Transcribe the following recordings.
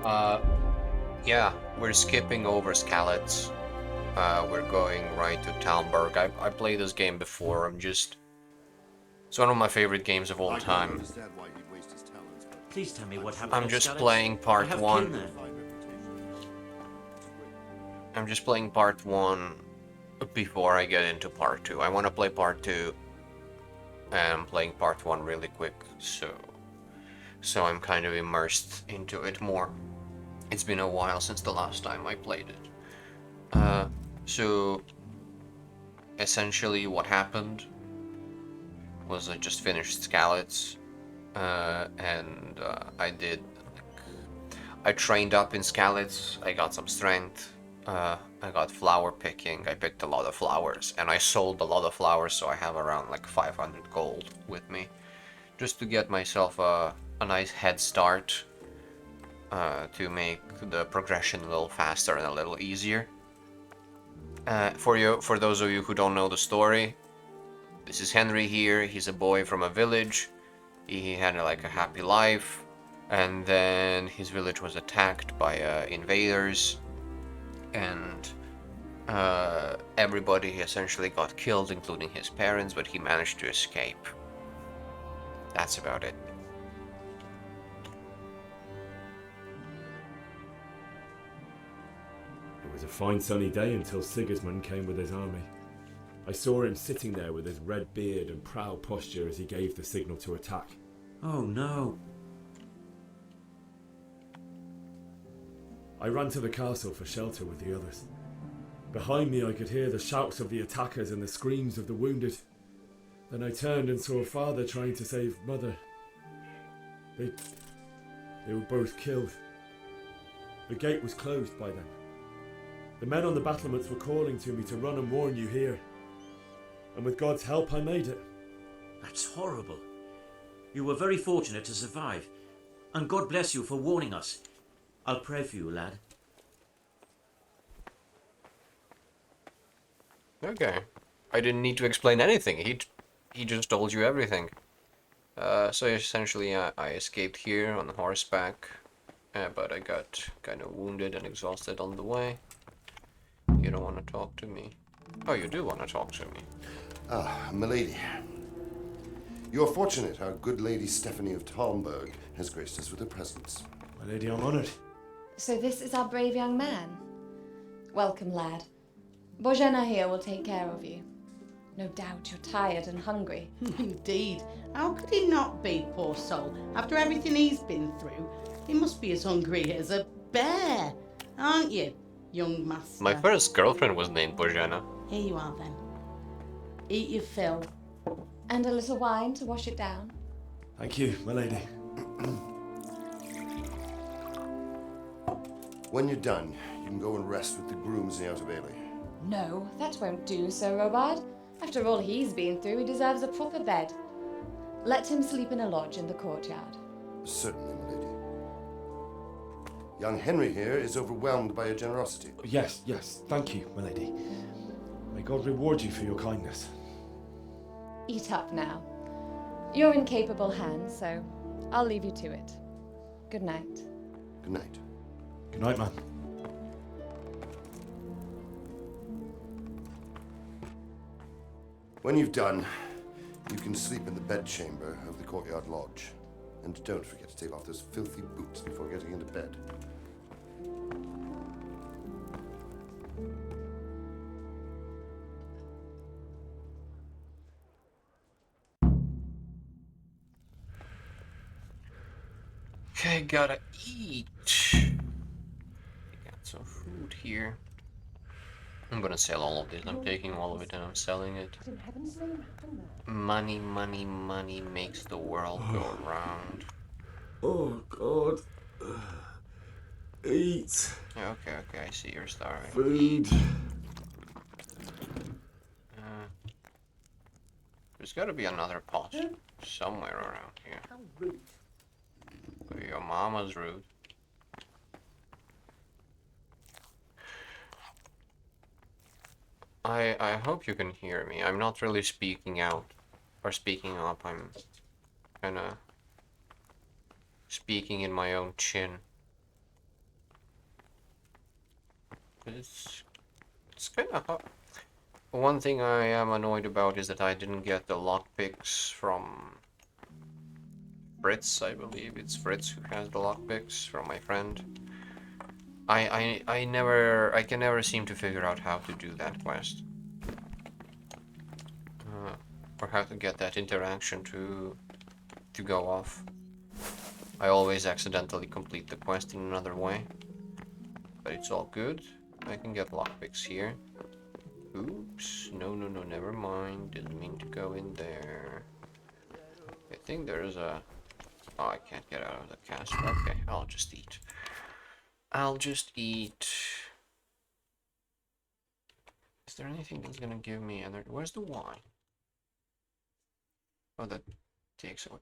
Uh, yeah, we're skipping over Skalitz. We're going right to Talmberg. I played this game before. It's one of my favorite games of all time. Please tell me what happened I'm at just Skalitz. playing I part have kin one. there. I'm just playing part one before I get into part two. I want to play part two, and I'm playing part one really quick, so I'm kind of immersed into it more. It's been a while since the last time I played it. So essentially what happened was I just finished Skalitz, and I trained up in Skalitz, I got some strength, I got flower picking, I picked a lot of flowers, and I sold a lot of flowers, so I have around like 500 gold with me, just to get myself a nice head start, to make the progression a little faster and a little easier. For those of you who don't know the story, this is Henry here. He's a boy from a village. He had like a happy life, and then his village was attacked by invaders, and everybody essentially got killed, including his parents, but he managed to escape. That's about it. It was a fine sunny day until Sigismund came with his army. I saw him sitting there with his red beard and proud posture as he gave the signal to attack. Oh no. I ran to the castle for shelter with the others. Behind me I could hear the shouts of the attackers and the screams of the wounded. Then I turned and saw father trying to save mother. They were both killed. The gate was closed by then. The men on the battlements were calling to me to run and warn you here. And with God's help I made it. That's horrible. You were very fortunate to survive. And God bless you for warning us. I'll pray for you, lad. Okay. I didn't need to explain anything. He just told you everything. So essentially, I escaped here on horseback, but I got kind of wounded and exhausted on the way. You don't want to talk to me. Oh, you do want to talk to me. Ah, milady. You are fortunate our good lady Stephanie of Talmberg has graced us with her presence. My lady, I'm honoured. So this is our brave young man. Welcome, lad. Bozhena here will take care of you. No doubt you're tired and hungry. Indeed. How could he not be, poor soul? After everything he's been through, he must be as hungry as a bear, aren't you, young master? My first girlfriend was named Bozhena. Here you are, then. Eat your fill. And a little wine to wash it down. Thank you, my lady. When you're done, you can go and rest with the grooms in the outer bailey. No, that won't do, Sir Robard. After all he's been through, he deserves a proper bed. Let him sleep in a lodge in the courtyard. Certainly, milady. Young Henry here is overwhelmed by your generosity. Yes, thank you, my lady. May God reward you for your kindness. Eat up now. You're in capable hands, so I'll leave you to it. Good night. Good night. Good night, man. When you've done, you can sleep in the bedchamber of the courtyard lodge. And don't forget to take off those filthy boots before getting into bed. Okay, gotta eat. Got some food here. I'm gonna sell all of this. I'm taking all of it and I'm selling it. Money, money, money makes the world go round. Oh, God. Eat. Okay, I see you're starving. Food. There's gotta be another pot somewhere around here. How rude. Your mama's rude. I hope you can hear me. I'm not really speaking out or speaking up. I'm kinda speaking in my own chin. It's kind of hard. One thing I am annoyed about is that I didn't get the lockpicks from Fritz. I believe it's Fritz who has the lockpicks from my friend. I can never seem to figure out how to do that quest. Or how to get that interaction to go off. I always accidentally complete the quest in another way. But it's all good. I can get lockpicks here. Oops. No, never mind. Didn't mean to go in there. I think there's a... Oh, I can't get out of the castle. Okay, I'll just eat. I'll just eat. Is there anything that's gonna give me energy? Where's the wine? Oh, that takes away.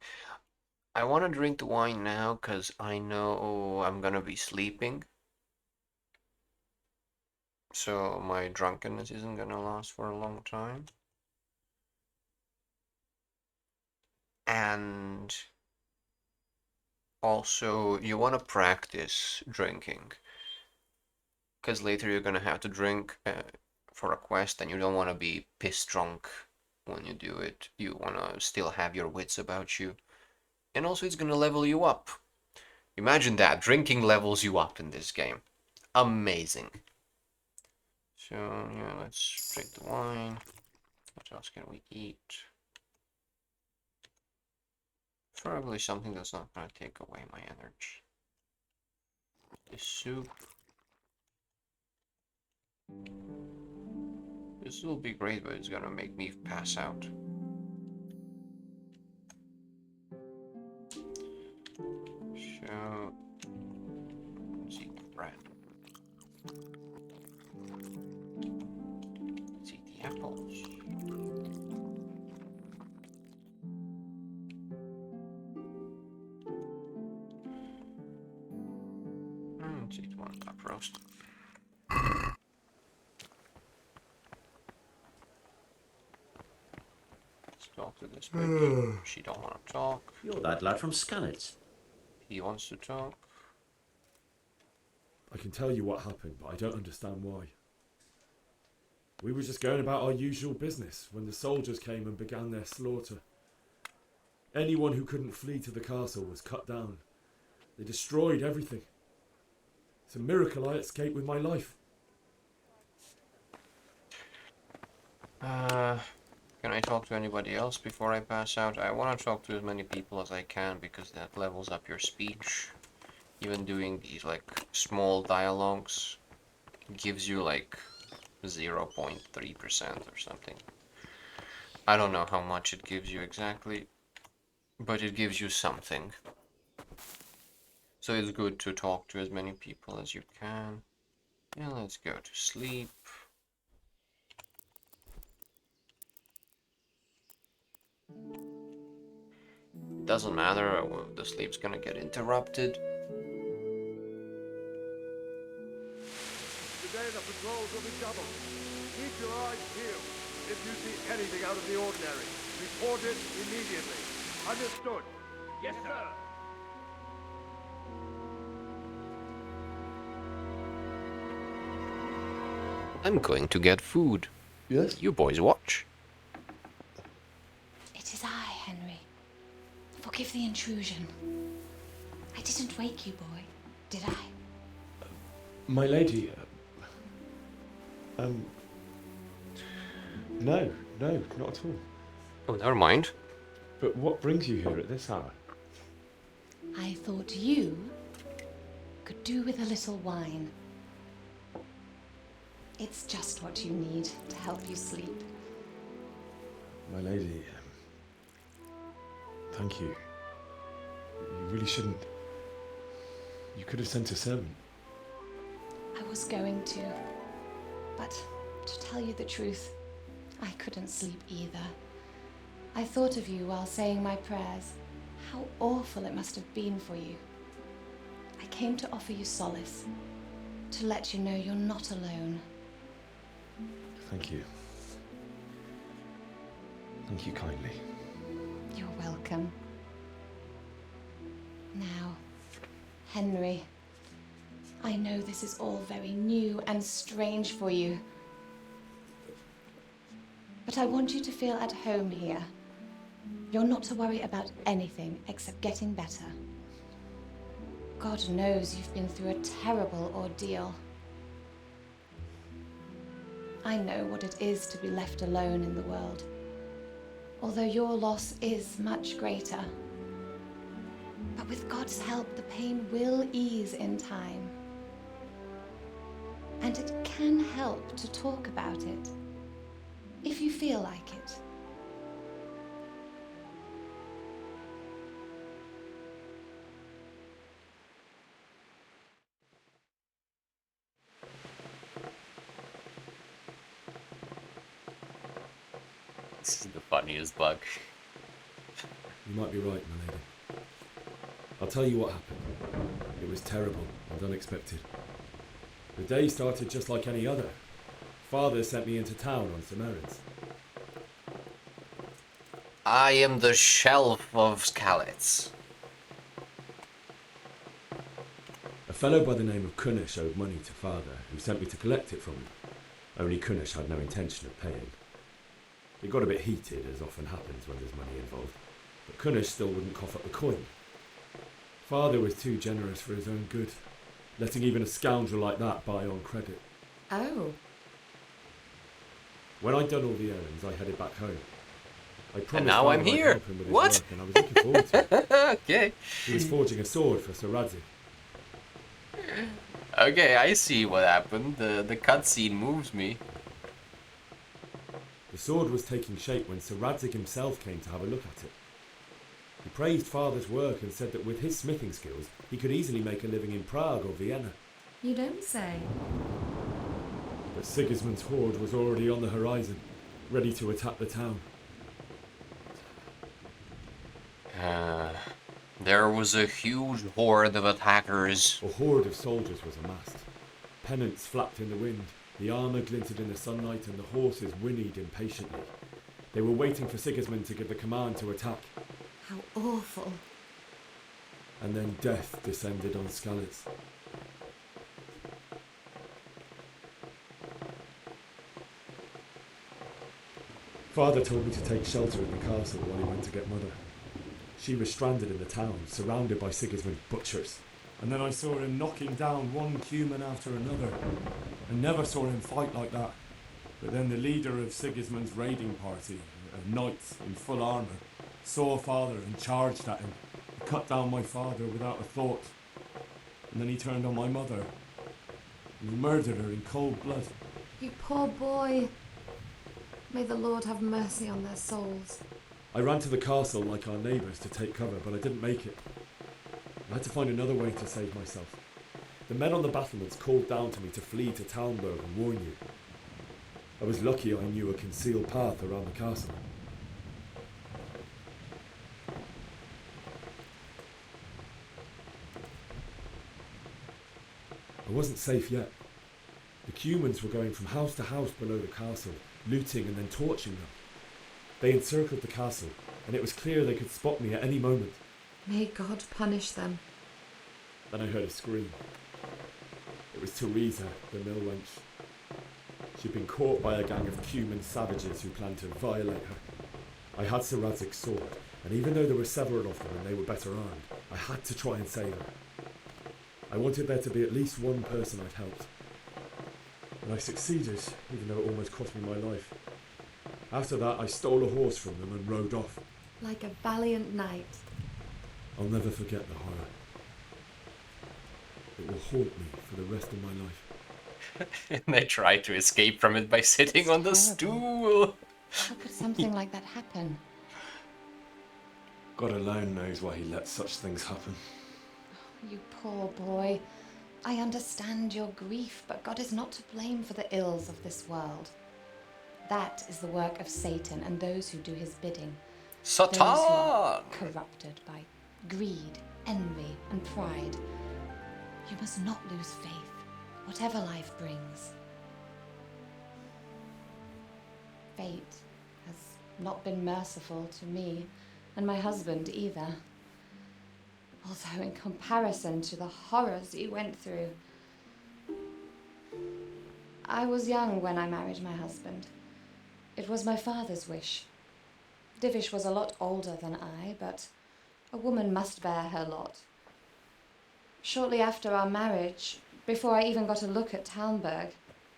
I want to drink the wine now because I know I'm gonna be sleeping. So my drunkenness isn't gonna last for a long time. And also, you want to practice drinking. Because later you're gonna have to drink for a quest and you don't want to be piss drunk when you do it. You want to still have your wits about you. And also it's gonna level you up. Imagine that, drinking levels you up in this game. Amazing. So, yeah, let's drink the wine. What else can we eat? Probably something that's not gonna take away my energy. This soup. This will be great, but it's gonna make me pass out. So, let's eat the bread. Let's eat the apples. Let's eat one duck roast. Let's talk to this bitch. She don't want to talk. You're that lad from Scanlet. He wants to talk. I can tell you what happened, but I don't understand why. We were just going about our usual business when the soldiers came and began their slaughter. Anyone who couldn't flee to the castle was cut down. They destroyed everything. It's a miracle I escaped with my life. Can I talk to anybody else before I pass out? I want to talk to as many people as I can because that levels up your speech. Even doing these like small dialogues gives you like 0.3% or something. I don't know how much it gives you exactly, but it gives you something. So it's good to talk to as many people as you can. Yeah, let's go to sleep. Doesn't matter, the sleep's gonna get interrupted. Today the patrols will be doubled. Keep your eyes peeled. If you see anything out of the ordinary, report it immediately. Understood? Yes, sir. I'm going to get food. Yes? You boys watch. It is I, Henry. Forgive the intrusion. I didn't wake you, boy, did I? My lady, no, not at all. Oh, never mind. But what brings you here at this hour? I thought you could do with a little wine. It's just what you need to help you sleep. My lady, thank you. You really shouldn't. You could have sent a servant. I was going to, but to tell you the truth, I couldn't sleep either. I thought of you while saying my prayers. How awful it must have been for you. I came to offer you solace, to let you know you're not alone. Thank you. Thank you kindly. You're welcome. Now, Henry, I know this is all very new and strange for you. But I want you to feel at home here. You're not to worry about anything except getting better. God knows you've been through a terrible ordeal. I know what it is to be left alone in the world, although your loss is much greater. But with God's help, the pain will ease in time. And it can help to talk about it, if you feel like it. This is the funniest bug. You might be right, my lady. I'll tell you what happened. It was terrible and unexpected. The day started just like any other. Father sent me into town on some errands. I am the shelf of skallets. A fellow by the name of Kunish owed money to Father, who sent me to collect it from him. Only Kunish had no intention of paying. It got a bit heated, as often happens when there's money involved, but Kunish still wouldn't cough up the coin. Father was too generous for his own good, letting even a scoundrel like that buy on credit. Oh. When I'd done all the errands, I headed back home. I promised And now Father I'm I'd here. help him with his What? work, and I was looking forward to it. Okay. He was forging a sword for Sir Radzik. Okay, I see what happened. The cutscene moves me. The sword was taking shape when Sir Radzik himself came to have a look at it. He praised Father's work and said that with his smithing skills, he could easily make a living in Prague or Vienna. You don't say. But Sigismund's horde was already on the horizon, ready to attack the town. There was a huge horde of attackers. A horde of soldiers was amassed. Pennants flapped in the wind, the armour glinted in the sunlight, and the horses whinnied impatiently. They were waiting for Sigismund to give the command to attack. How awful. And then death descended on Skalitz. Father told me to take shelter in the castle while he went to get Mother. She was stranded in the town, surrounded by Sigismund's butchers. And then I saw him knocking down one human after another. I never saw him fight like that. But then the leader of Sigismund's raiding party, a knight in full armour, saw Father and charged at him. He cut down my father without a thought. And then he turned on my mother. And he murdered her in cold blood. You poor boy. May the Lord have mercy on their souls. I ran to the castle like our neighbours to take cover, but I didn't make it. I had to find another way to save myself. The men on the battlements called down to me to flee to Talmberg and warn you. I was lucky I knew a concealed path around the castle. I wasn't safe yet. The Cumans were going from house to house below the castle, looting and then torching them. They encircled the castle, and it was clear they could spot me at any moment. May God punish them. Then I heard a scream. It was Teresa, the mill wench. She'd been caught by a gang of Cuman savages who planned to violate her. I had Sir Radzik's sword, and even though there were several of them and they were better armed, I had to try and save her. I wanted there to be at least one person I'd helped. And I succeeded, even though it almost cost me my life. After that, I stole a horse from them and rode off. Like a valiant knight. I'll never forget the horror. It will haunt me for the rest of my life. And they try to escape from it by sitting on the Terrible. stool. How could something like that happen? God alone knows why he lets such things happen. You poor boy. I understand your grief, but God is not to blame for the ills of this world. That is the work of Satan and those who do his bidding. Those who are Satan! corrupted by greed, envy, and pride. You must not lose faith, whatever life brings. Fate has not been merciful to me, and my husband either. Although in comparison to the horrors you went through, I was young when I married my husband. It was my father's wish. Divish was a lot older than I, but a woman must bear her lot. Shortly after our marriage, before I even got a look at Talmberg,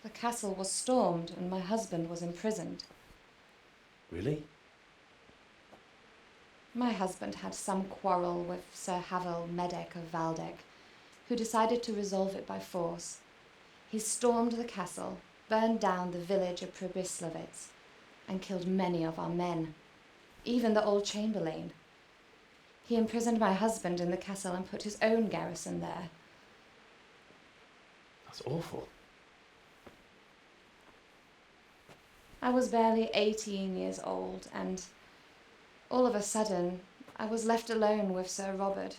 the castle was stormed and my husband was imprisoned. Really? My husband had some quarrel with Sir Havel Medek of Valdek, who decided to resolve it by force. He stormed the castle, burned down the village of Pribyslavitz, and killed many of our men, even the old chamberlain. He imprisoned my husband in the castle and put his own garrison there. That's awful. I was barely 18 years old, and all of a sudden, I was left alone with Sir Robert.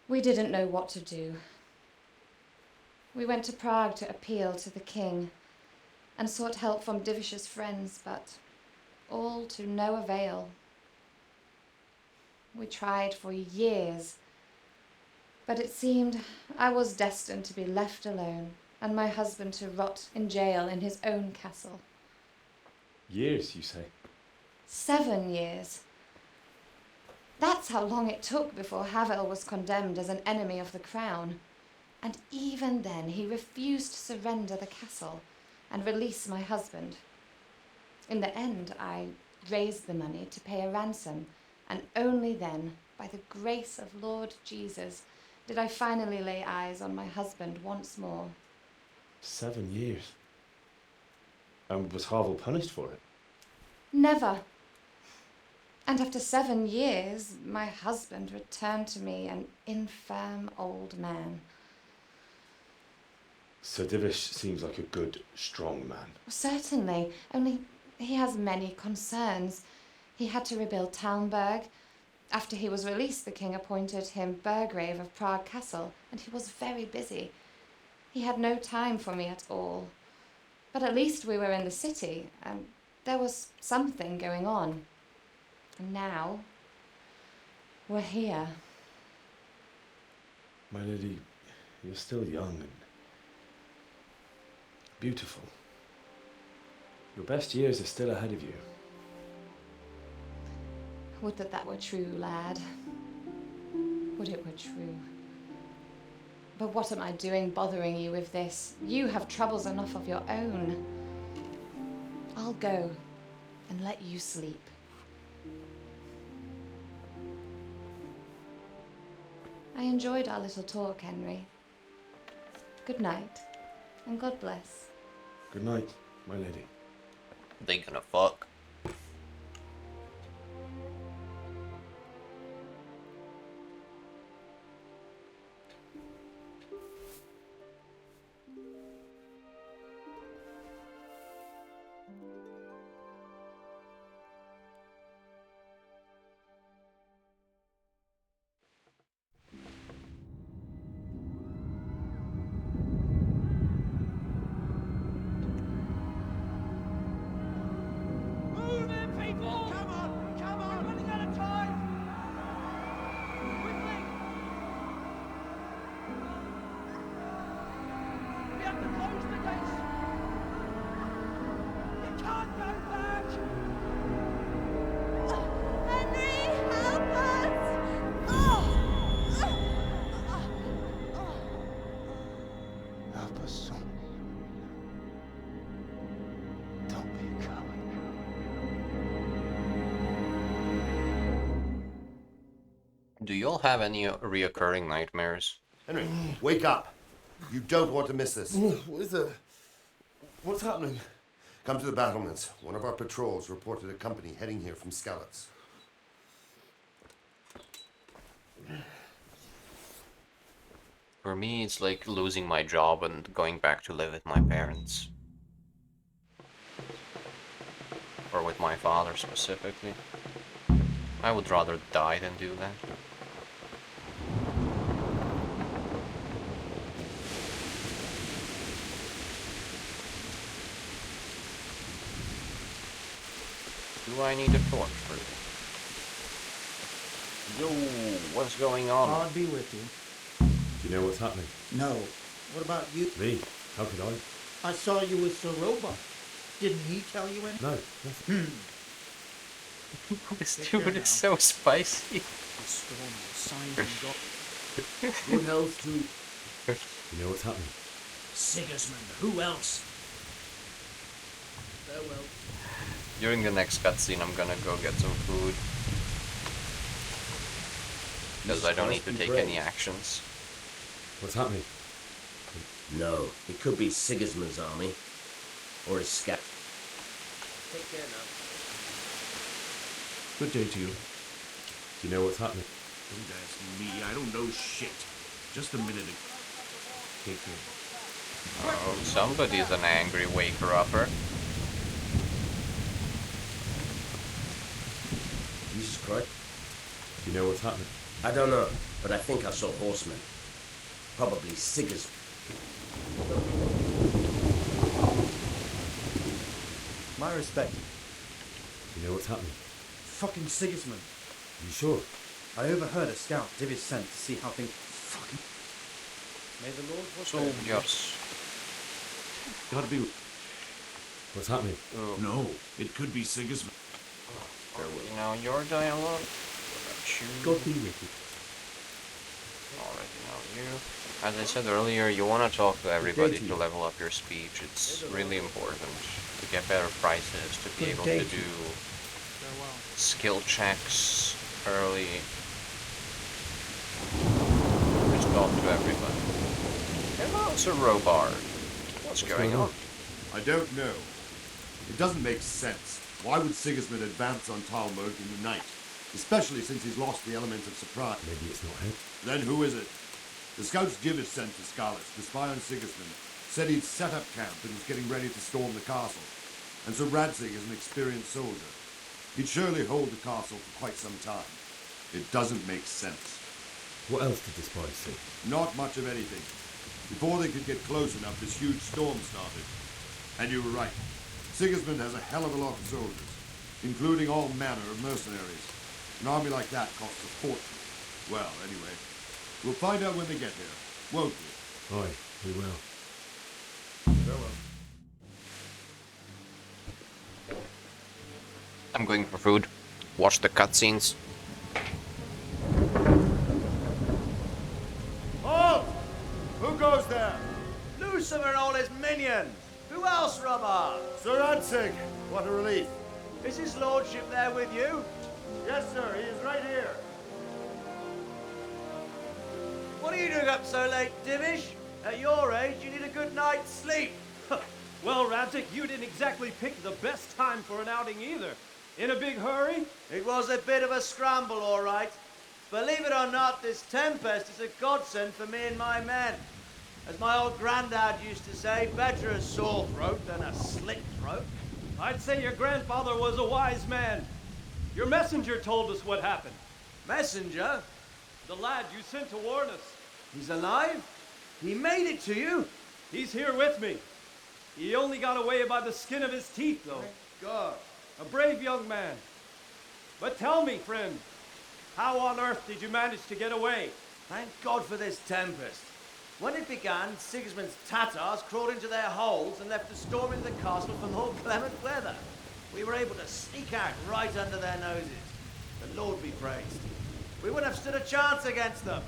We didn't know what to do. We went to Prague to appeal to the king and sought help from Divish's friends, but all to no avail. We tried for years, but it seemed I was destined to be left alone and my husband to rot in jail in his own castle. Years, you say? 7 years. That's how long it took before Havel was condemned as an enemy of the crown. And even then he refused to surrender the castle and release my husband. In the end, I raised the money to pay a ransom, and only then, by the grace of Lord Jesus, did I finally lay eyes on my husband once more. 7 years. And was Havel punished for it? Never. And after 7 years, my husband returned to me an infirm old man. Sir Divish seems like a good, strong man. Certainly, only he has many concerns. He had to rebuild Talmberg. After he was released, the king appointed him Burgrave of Prague Castle, and he was very busy. He had no time for me at all. But at least we were in the city, and there was something going on. And now, we're here. My lady, you're still young and beautiful. Your best years are still ahead of you. Would that that were true, lad. Would it were true. But what am I doing bothering you with this? You have troubles enough of your own. I'll go and let you sleep. I enjoyed our little talk, Henry. Good night, and God bless. Good night, my lady. They gonna fuck. Help us, son. Don't be a coward. Do you all have any reoccurring nightmares? Henry, wake up. You don't want to miss this. What is it? What's happening? Come to the battlements. One of our patrols reported a company heading here from Skalitz. For me, it's like losing my job and going back to live with my parents. Or with my father specifically. I would rather die than do that. Do I need a torch for this? Yo, what's going on? I'll be with you. Do you know what's happening? No, What about you? Me? How could I? I saw you with Sir Robot. Didn't he tell you anything? No. Nothing. This dude is so spicy. The storm was signed and got Good health too. You know what's happening? Sigismund. Who else? Farewell. During the next cutscene, I'm gonna go get some food. Because I don't need to take any actions. What's happening? No, it could be Sigismund's army. Or his scout. Take care now. Good day to you. Do you know what's happening? Don't ask me. I don't know shit. Just a minute ago. Take care. Oh, somebody's an angry waker-upper. Jesus Christ. Do you know what's happening? I don't know, but I think I saw horsemen. Probably Sigismund. My respect. You know what's happening? Fucking Sigismund. You sure? I overheard a scout Div is sent to see how things fucking... May the Lord watch over you. Soldiers. Gotta be. What's happening? Oh, No, it could be Sigismund. you know your dialogue. What about you? God be with you. Already know you. As I said earlier, you want to talk to everybody to level up your speech. It's really important to get better prices, to be able to do skill checks early. Just talk to everybody. Hello, Sir Robard. What's going on? I don't know. It doesn't make sense. Why would Sigismund advance on Talmud in the night? Especially since he's lost the element of surprise. Maybe it's not him. Then who is it? The scouts Divis sent to Scarlet to spy on Sigismund said he'd set up camp and was getting ready to storm the castle. And so Radzig is an experienced soldier. He'd surely hold the castle for quite some time. It doesn't make sense. What else did the spies see? Not much of anything. Before they could get close enough, this huge storm started. And you were right. Sigismund has a hell of a lot of soldiers, including all manner of mercenaries. An army like that costs a fortune. Well, anyway, we'll find out when they get here, won't we? Aye, we will. Farewell. I'm going for food. Watch the cutscenes. Halt! Who goes there? Lucifer and all his minions! Who else, Robert? Sir Radzig! What a relief. Is his lordship there with you? Yes, sir, he is right here. What are you doing up so late, Divish? At your age, you need a good night's sleep. Well, Radzig, you didn't exactly pick the best time for an outing either. In a big hurry? It was a bit of a scramble, all right. Believe it or not, this tempest is a godsend for me and my men. As my old granddad used to say, better a sore throat than a slit throat. I'd say your grandfather was a wise man. Your messenger told us what happened. Messenger? The lad you sent to warn us. He's alive? He made it to you? He's here with me. He only got away by the skin of his teeth, though. Thank God. A brave young man. But tell me, friend, how on earth did you manage to get away? Thank God for this tempest. When it began, Sigismund's Tatars crawled into their holes and left the storm in the castle for more clement weather. We were able to sneak out right under their noses. The Lord be praised. We wouldn't have stood a chance against them.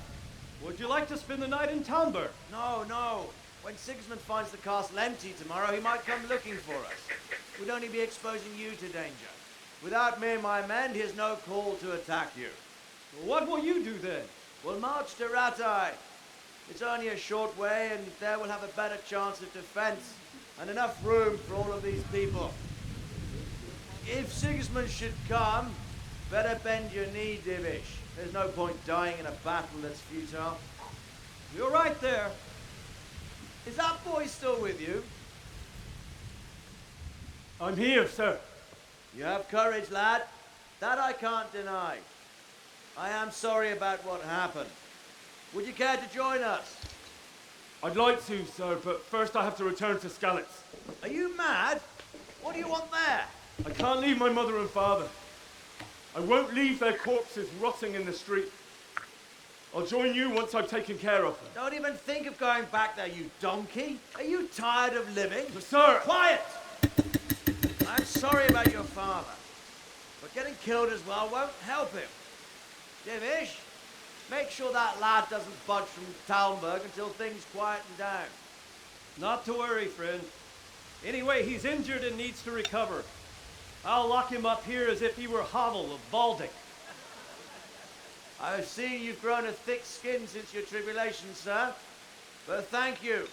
Would you like to spend the night in Talmberg? No, no. When Sigismund finds the castle empty tomorrow, he might come looking for us. We'd only be exposing you to danger. Without me and my men, he has no call to attack you. What will you do then? We'll march to Ratai. It's only a short way, and there we'll have a better chance of defense and enough room for all of these people. If Sigismund should come, better bend your knee, Divish. There's no point dying in a battle that's futile. You're right there. Is that boy still with you? I'm here, sir. You have courage, lad. That I can't deny. I am sorry about what happened. Would you care to join us? I'd like to, sir, but first I have to return to Skalitz. Are you mad? What do you want there? I can't leave my mother and father. I won't leave their corpses rotting in the street. I'll join you once I've taken care of them. Don't even think of going back there, you donkey. Are you tired of living? Sir! Quiet! I'm sorry about your father, but getting killed as well won't help him. Divish, make sure that lad doesn't budge from Talmberg until things quieten down. Not to worry, friend. Anyway, he's injured and needs to recover. I'll lock him up here as if he were Havel of Baldic. I've seen you've grown a thick skin since your tribulation, sir. But thank you.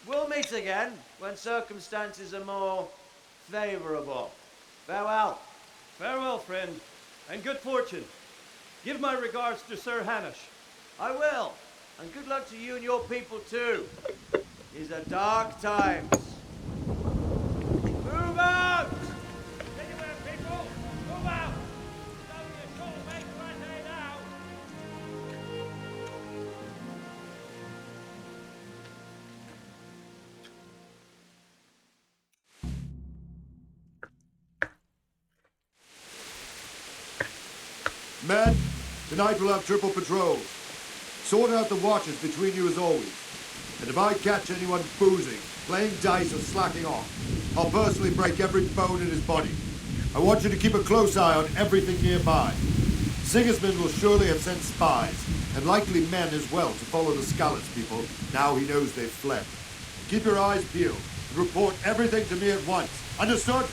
We'll meet again when circumstances are more favorable. Farewell. Farewell, friend, and good fortune. Give my regards to Sir Hanish. I will. And good luck to you and your people too. These are dark times. Move out! Anywhere, people! Move out! It's only a short way to Rattay now. Men, tonight we'll have triple patrols. Sort out the watches between you as always. And if I catch anyone boozing, playing dice or slacking off, I'll personally break every bone in his body. I want you to keep a close eye on everything nearby. Sigismund will surely have sent spies, and likely men as well, to follow the Skalitz people, now he knows they've fled. Keep your eyes peeled, and report everything to me at once. Understood?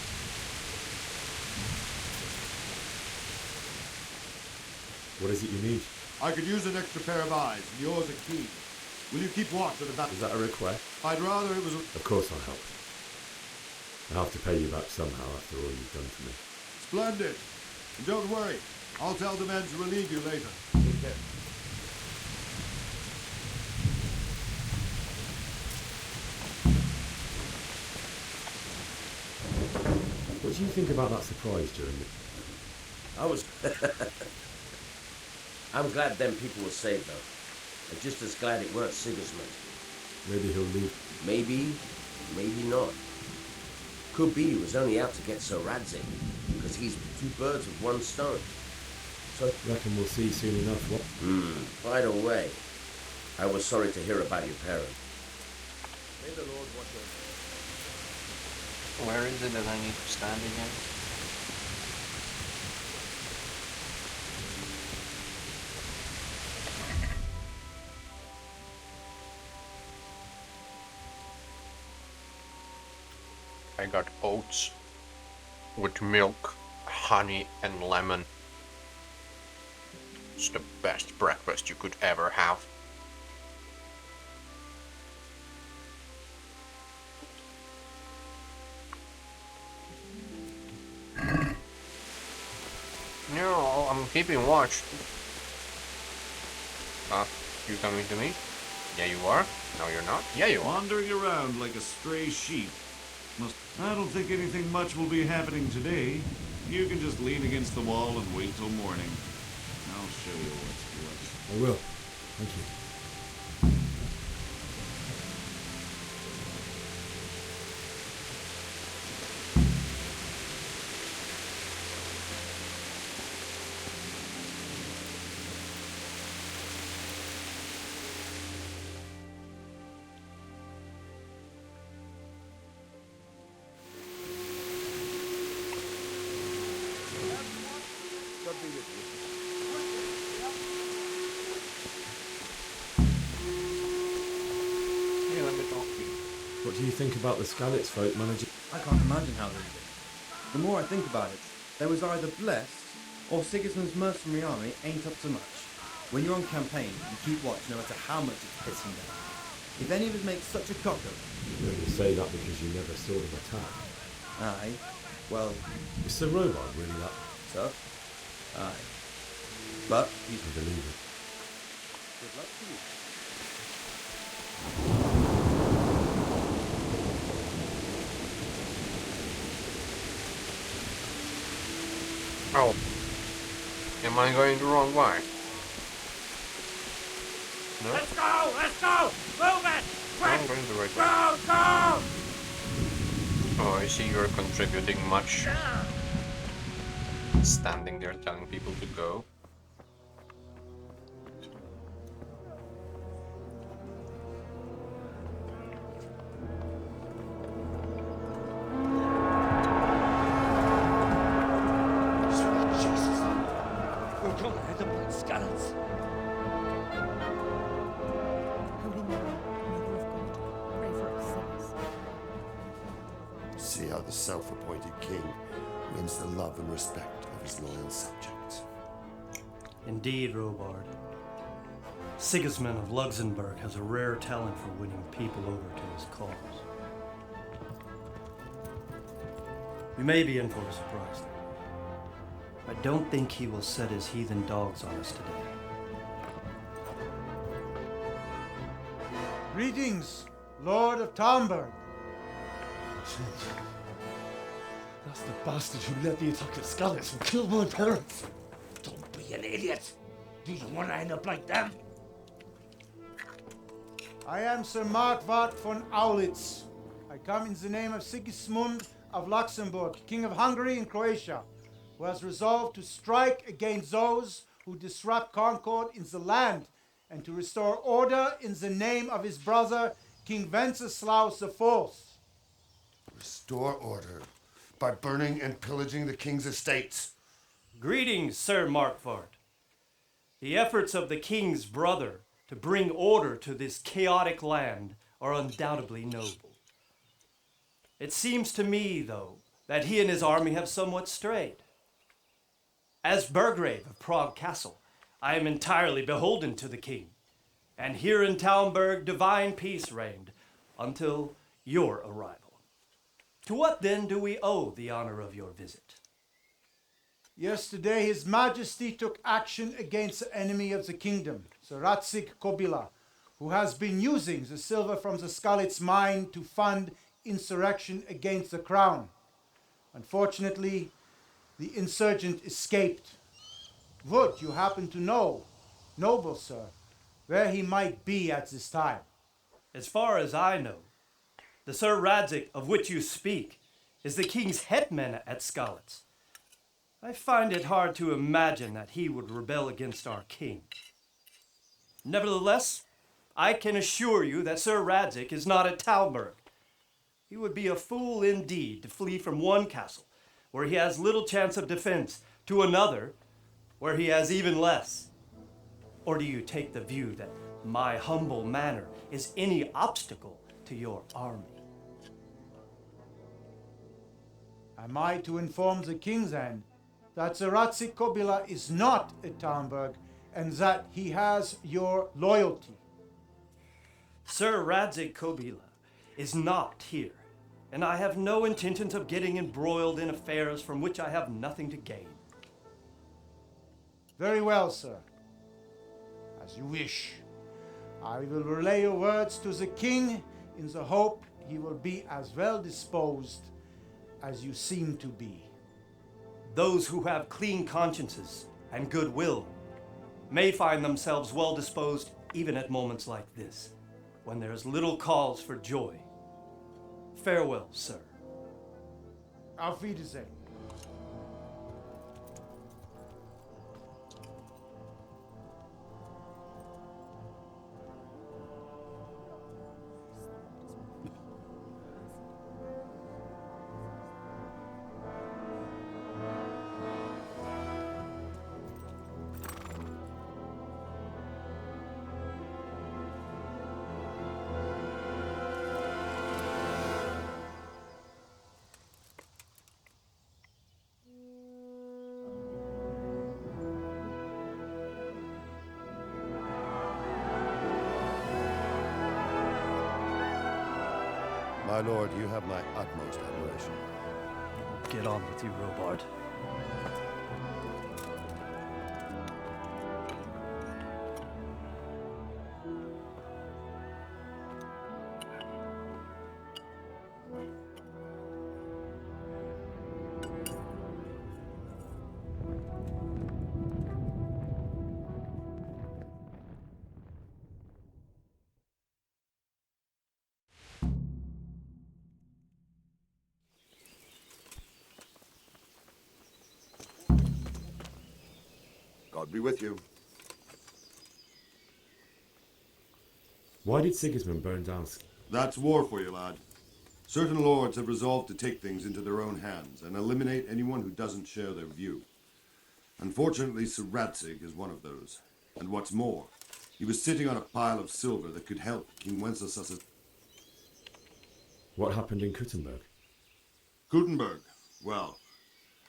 What is it you need? I could use an extra pair of eyes, and yours are keen. Will you keep watch of the battle? Is that a request? I'd rather it was a... Of course I'll help. I'll have to pay you back somehow after all you've done for me. Splendid. And don't worry, I'll tell the men to relieve you later. Take care. What do you think about that surprise during the... I was... I'm glad them people were saved, though. I'm just as glad it weren't Sigismund. Maybe he'll leave. Maybe, maybe not. Could be he was only out to get Sir Radzig, because he's two birds with one stone. So... Reckon we'll see soon enough, what? By the way, I was sorry to hear about your parent. May the Lord watch over you. Where is it that I need to stand again? I got oats with milk, honey, and lemon. It's the best breakfast you could ever have. No, I'm keeping watch. You coming to me? Yeah, you are. No, you're not. Yeah, you are. Wandering around like a stray sheep. I don't think anything much will be happening today. You can just lean against the wall and wait till morning. I'll show you what's what. I will. Thank you. What do you think about the Skalitz folk managing? I can't imagine how they did. The more I think about it, they was either blessed, or Sigismund's mercenary army ain't up to much. When you're on campaign, you keep watch no matter how much it's pissing down. If any of us make such a cock up... You only say that because you never saw them attack. Aye. Well... Is the robot really that tough? Aye. But he's a believer. Good luck to you. Oh. Am I going the wrong way? No? Let's go! Let's go! Move it! Quick! I'm going the right way. Go! Go! Oh, I see you're contributing much. Standing there telling people to go. see how the self-appointed king wins the love and respect of his loyal subjects. Indeed, Robard. Sigismund of Luxembourg has a rare talent for winning people over to his cause. We may be in for a surprise, though. I don't think he will set his heathen dogs on us today. Greetings, Lord of Talmberg. That's the bastard who led the attack at Scallops and killed my parents. Don't be an idiot. You don't want to end up like them. I am Sir Markwart von Aulitz. I come in the name of Sigismund of Luxembourg, King of Hungary and Croatia, who has resolved to strike against those who disrupt concord in the land and to restore order in the name of his brother, King Wenceslaus IV. Restore order by burning and pillaging the king's estates. Greetings, Sir Markwart. The efforts of the king's brother to bring order to this chaotic land are undoubtedly noble. It seems to me, though, that he and his army have somewhat strayed. As Burgrave of Prague Castle, I am entirely beholden to the king, and here in Talmberg divine peace reigned until your arrival. To what then do we owe the honor of your visit? Yesterday, His Majesty took action against the enemy of the kingdom, Sir Radzig Kobyla, who has been using the silver from the Skalitz mine to fund insurrection against the crown. Unfortunately, the insurgent escaped. Would you happen to know, noble sir, where he might be at this time? As far as I know, the Sir Radzig of which you speak is the king's hetman at Skalitz. I find it hard to imagine that he would rebel against our king. Nevertheless, I can assure you that Sir Radzig is not at Talmberg. He would be a fool indeed to flee from one castle, where he has little chance of defense, to another, where he has even less. Or do you take the view that my humble manner is any obstacle to your army? Am I to inform the king's end that Sir Radzig Kobyla is not at Talmberg and that he has your loyalty? Sir Radzig Kobyla is not here, and I have no intentions of getting embroiled in affairs from which I have nothing to gain. Very well, sir. As you wish. I will relay your words to the king in the hope he will be as well disposed as you seem to be. Those who have clean consciences and goodwill may find themselves well disposed even at moments like this, when there is little cause for joy. Farewell, sir. Auf Wiedersehen. My lord, you have my utmost admiration. Get on with you, Robard. God be with you. Why did Sigismund burn down? That's war for you, lad. Certain lords have resolved to take things into their own hands and eliminate anyone who doesn't share their view. Unfortunately, Sir Radzig is one of those. And what's more, he was sitting on a pile of silver that could help King Wenceslas. What happened in Kuttenberg? Gutenberg. Well,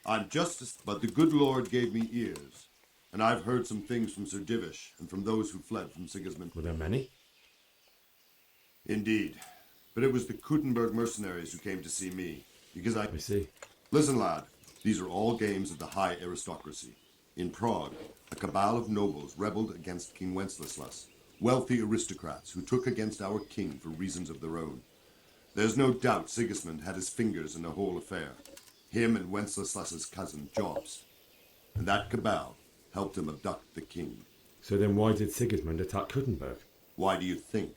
I'm just as... But the good Lord gave me ears, and I've heard some things from Sir Divish and from those who fled from Sigismund. Were there many? Indeed. But it was the Gutenberg mercenaries who came to see me, because I see. Listen, lad. These are all games of the high aristocracy. In Prague, a cabal of nobles rebelled against King Wenceslas, wealthy aristocrats who took against our king for reasons of their own. There's no doubt Sigismund had his fingers in the whole affair. Him and Wenceslas's cousin, Jobst. And that cabal helped him abduct the king. So then why did Sigismund attack Gutenberg? Why do you think?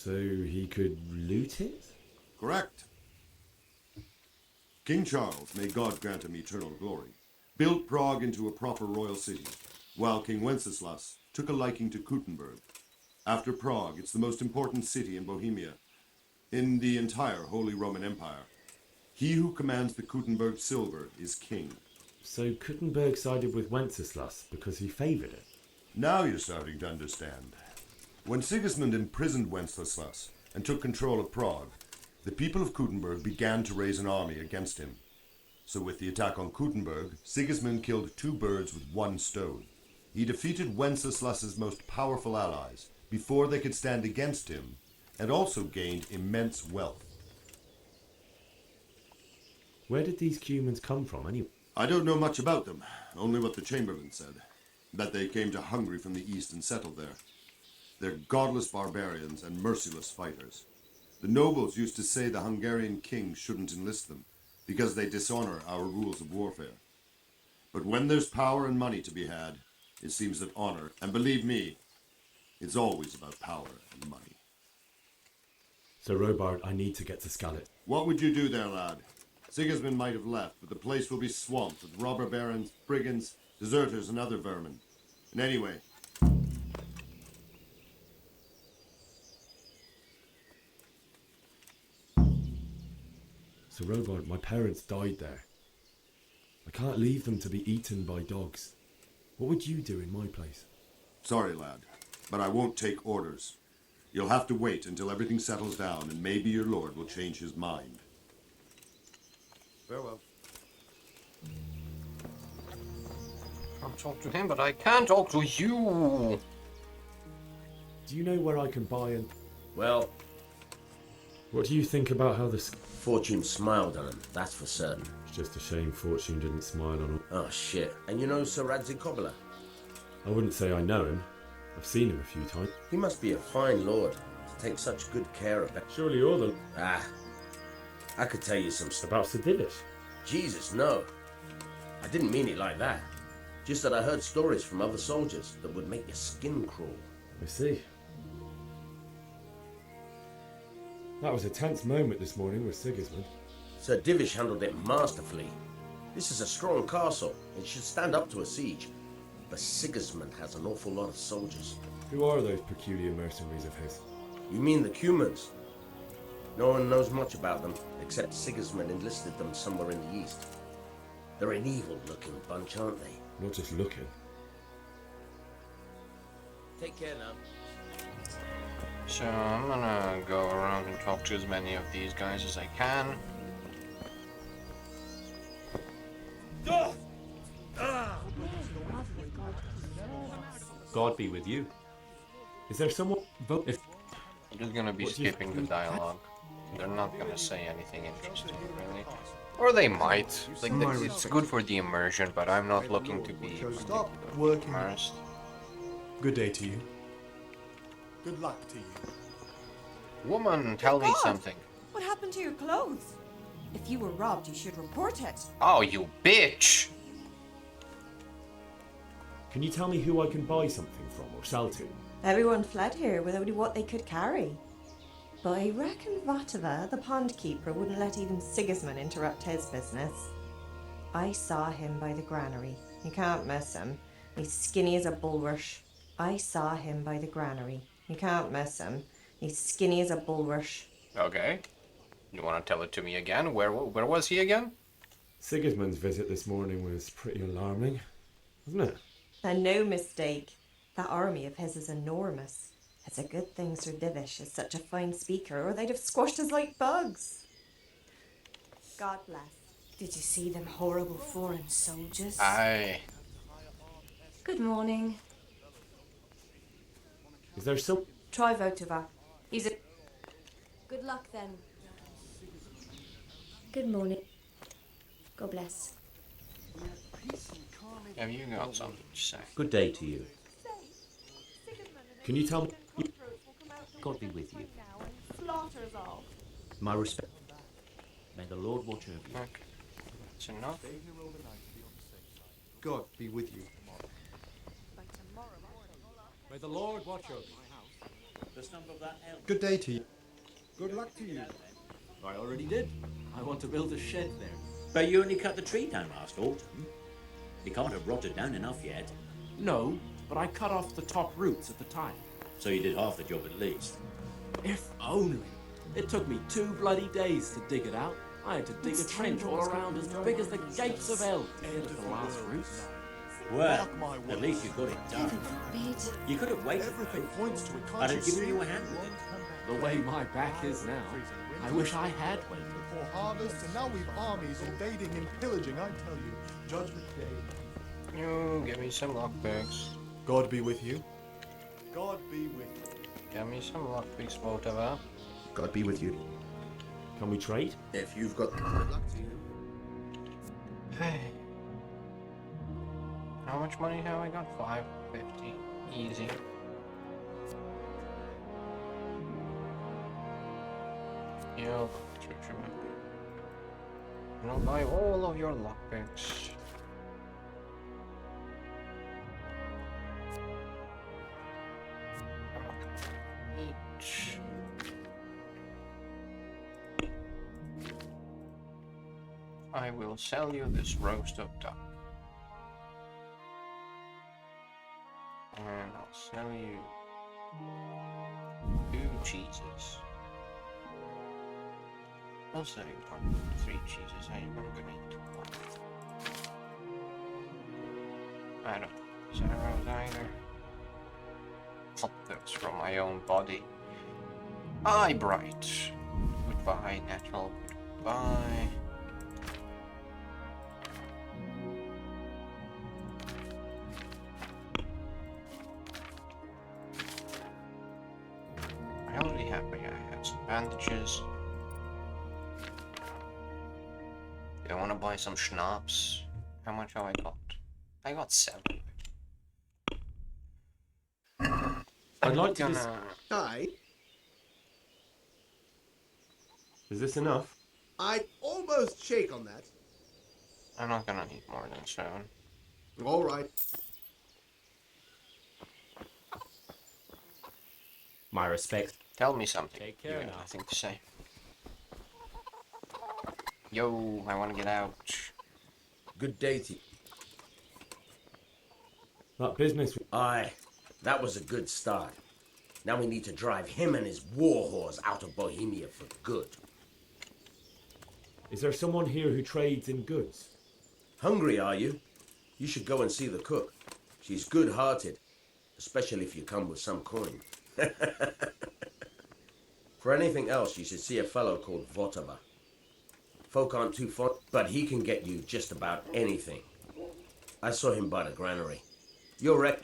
So he could loot it? Correct. King Charles, may God grant him eternal glory, built Prague into a proper royal city, while King Wenceslas took a liking to Gutenberg. After Prague, it's the most important city in Bohemia, in the entire Holy Roman Empire. He who commands the Gutenberg silver is king. So Gutenberg sided with Wenceslas because he favoured it? Now you're starting to understand. When Sigismund imprisoned Wenceslas and took control of Prague, the people of Gutenberg began to raise an army against him. So with the attack on Gutenberg, Sigismund killed 2 birds with 1 stone. He defeated Wenceslas's most powerful allies before they could stand against him, and also gained immense wealth. Where did these humans come from anyway? I don't know much about them, only what the Chamberlain said, that they came to Hungary from the east and settled there. They're godless barbarians and merciless fighters. The nobles used to say the Hungarian king shouldn't enlist them, because they dishonor our rules of warfare. But when there's power and money to be had, it seems that honor, and believe me, it's always about power and money. So Robard, I need to get to Scalet. What would you do there, lad? Sigismund might have left, but the place will be swamped with robber barons, brigands, deserters, and other vermin. And anyway, So Robard, my parents died there. I can't leave them to be eaten by dogs. What would you do in my place? sorry, lad, but I won't take orders. You'll have to wait until everything settles down, and maybe your lord will change his mind. Farewell. I'll talk to him, but I can't talk to you. Do you know where I can buy and... Well... What do you think about how the... Fortune smiled on him, that's for certain. It's just a shame Fortune didn't smile on him. Oh, shit. And you know Sir Radzig I wouldn't say I know him. I've seen him a few times. He must be a fine lord to take such good care of it. Surely all the... Ah, I could tell you some stuff. About Sir Divish? Jesus, no. I didn't mean it like that. Just that I heard stories from other soldiers that would make your skin crawl. I see. That was a tense moment this morning with Sigismund. Sir Divish handled it masterfully. This is a strong castle. It should stand up to a siege. But Sigismund has an awful lot of soldiers. Who are those peculiar mercenaries of his? You mean the Cumans? No one knows much about them, except Sigismund enlisted them somewhere in the east. They're an evil-looking bunch, aren't they? Not just looking. Take care now. So I'm gonna go around and talk to as many of these guys as I can. God be with you. Is there someone... Vote if... I'm just gonna be skipping the dialogue. They're not gonna say anything interesting, really. Or they might. Like, it's good for the immersion, but I'm not looking to be Stop working. immersed. Good day to you. Good luck to you. Woman, tell me God! something. What happened to your clothes? If you were robbed, you should report it. Oh, you bitch! Can you tell me who I can buy something from or sell to? Everyone fled here with only what they could carry. But I reckon Vatava, the pond keeper, wouldn't let even Sigismund interrupt his business. I saw him by the granary. You can't miss him. He's skinny as a bulrush. I saw him by the granary. You can't miss him. He's skinny as a bulrush. Okay. You want to tell it to me again? Where was he again? Sigismund's visit this morning was pretty alarming, wasn't it? And no mistake. That army of his is enormous. It's a good thing Sir Divish is such a fine speaker, or they'd have squashed us like bugs. God bless. Did you see them horrible foreign soldiers? Aye. Good morning. Is there some... Try Votova. He's a... Good luck then. Good morning. God bless. Have you got something to say? Good day to you. Can you tell me... God be with you. Slaughters all. My respect. May the Lord watch over you. Okay. That's enough. God be with you. May the Lord watch over you. The stump of that elm. Good day to you. Good luck to you. I already did. I want to build a shed there. But you only cut the tree down last autumn. You can't have rotted down enough yet. No, but I cut off the top roots at the time. So you did half the job at least. If only. It took me 2 bloody days to dig it out. I had to dig a trench all around as big as the gates of hell to get at the last roots. Well, at least you got it done. You could have waited. I'd have given you a hand with it. The way my back is now, I wish I had waited. Before harvest, and now we've armies invading and pillaging, I tell you. Judgment Day. You give me some lockpicks. God be with you. God be with you. Give me some lockpicks, both of us. God be with you. Can we trade? If you've got... Good luck to you. Hey. How much money have I got? 550. Easy. You'll I'll buy all of your lockpicks. Each. I will sell you this roast of duck. And I'll sell you 2 cheeses. I'll sell you 3 cheeses. I'm gonna eat 1. I don't use arrows either. Pop those from my own body. Eye bright. Goodbye, natural. Goodbye. I already have I have some bandages. Do I want to buy some schnapps? How much have I got? I got 7. I'd like to just... Aye. Is this enough? I'd almost shake on that. I'm not gonna need more than 7. All right. My respect. Tell me something. Take care You have now. nothing to say. Yo, I want to get out. Good day to you. That business... Aye, that was a good start. Now we need to drive him and his war whores out of Bohemia for good. Is there someone here who trades in goods? Hungry, are you? You should go and see the cook. She's good-hearted, especially if you come with some coin. For anything else, you should see a fellow called Votova. Folk aren't too fond, but he can get you just about anything. I saw him by the granary. You'll wreck.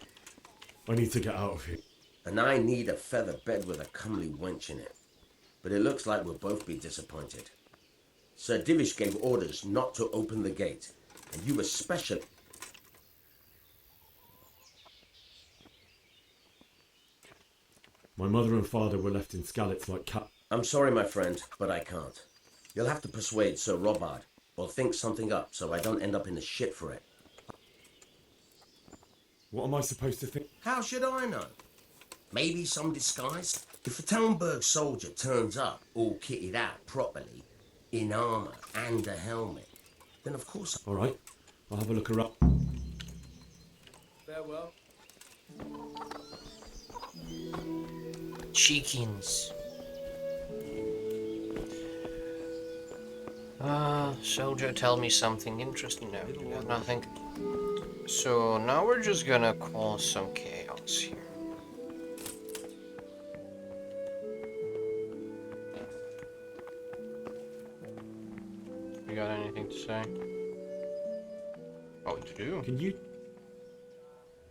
I need to get out of here. And I need a feather bed with a comely wench in it. But it looks like we'll both be disappointed. Sir Divish gave orders not to open the gate, and you especially... My mother and father were left in Skalitz like cat... I'm sorry, my friend, but I can't. You'll have to persuade Sir Robard, or think something up so I don't end up in the shit for it. What am I supposed to think? How should I know? Maybe some disguise? If a Talmberg soldier turns up, all kitted out properly, in armour and a helmet, then of course... All right, I'll have a look around. Farewell. Chickens. Soldier, tell me something interesting. No, you got nothing. So now we're just gonna cause some chaos here. You got anything to say? Oh, you do? Can you...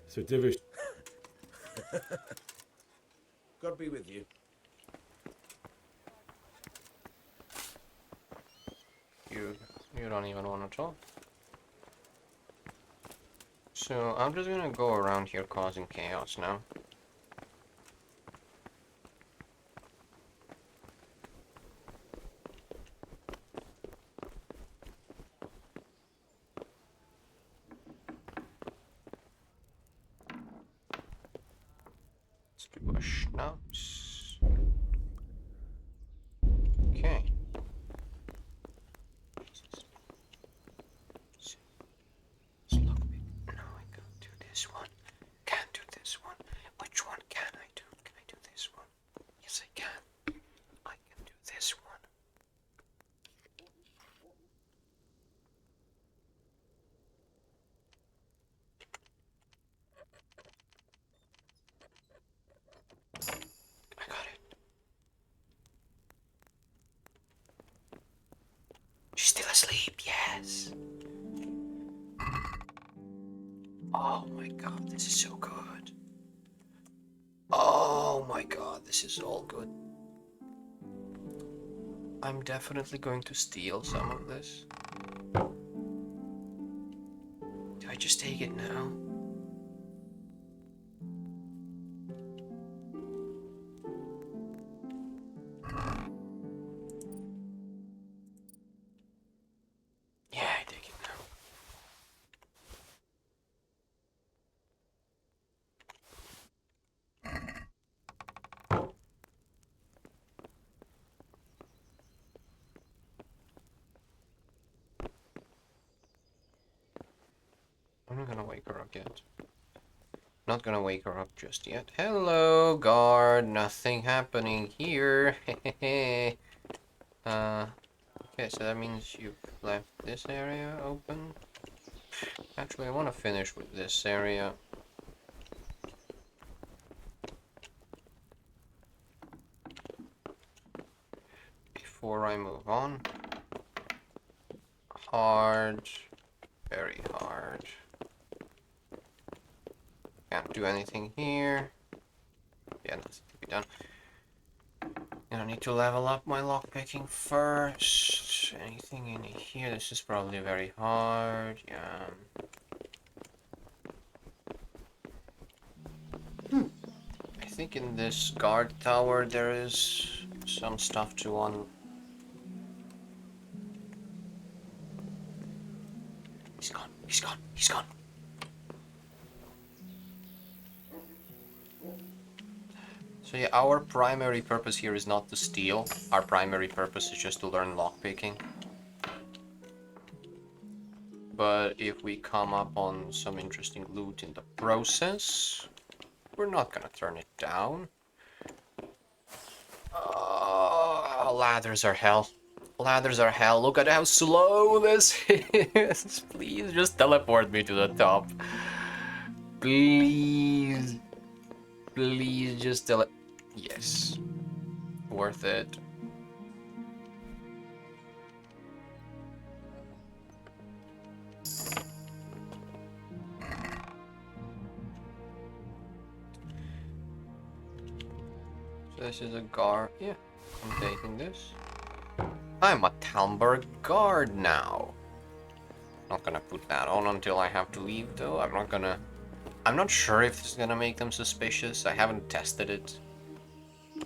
So Divish... God be with you. You don't even want to talk. So I'm just gonna go around here causing chaos now. Let's do a schnapps. Okay. No, I can't do this one. Can't do this one. Which one can I do? Can I do this one? Yes, I can. I can do this one. I got it. She's still asleep, yes. Oh my god, this is so good. Oh my god, this is all good. I'm definitely going to steal some of this. Do I just take it now? Yeah, I take it now. I'm not gonna wake her up yet. Not gonna wake her up just yet. Hello, guard. Nothing happening here. Okay, so that means you've left this area open. Actually, I want to finish with this area. Before I move on. Hard. Very hard. Can't do anything here. Yeah, nothing to be done. I need to level up my lockpicking first. Anything in here? This is probably very hard. Yeah. I think in this guard tower there is some stuff to on. He's gone. He's gone. He's gone. So yeah, our primary purpose here is not to steal. Our primary purpose is just to learn lockpicking. But if we come up on some interesting loot in the process, we're not gonna turn it down. Ladders are hell. Ladders are hell. Look at how slow this is. Please just teleport me to the top. Please. Please just Yes. Worth it. So this is a guard. Yeah, I'm taking this. I'm a Talmberg guard now. Not gonna put that on until I have to leave though. I'm not sure if this is gonna make them suspicious. I haven't tested it.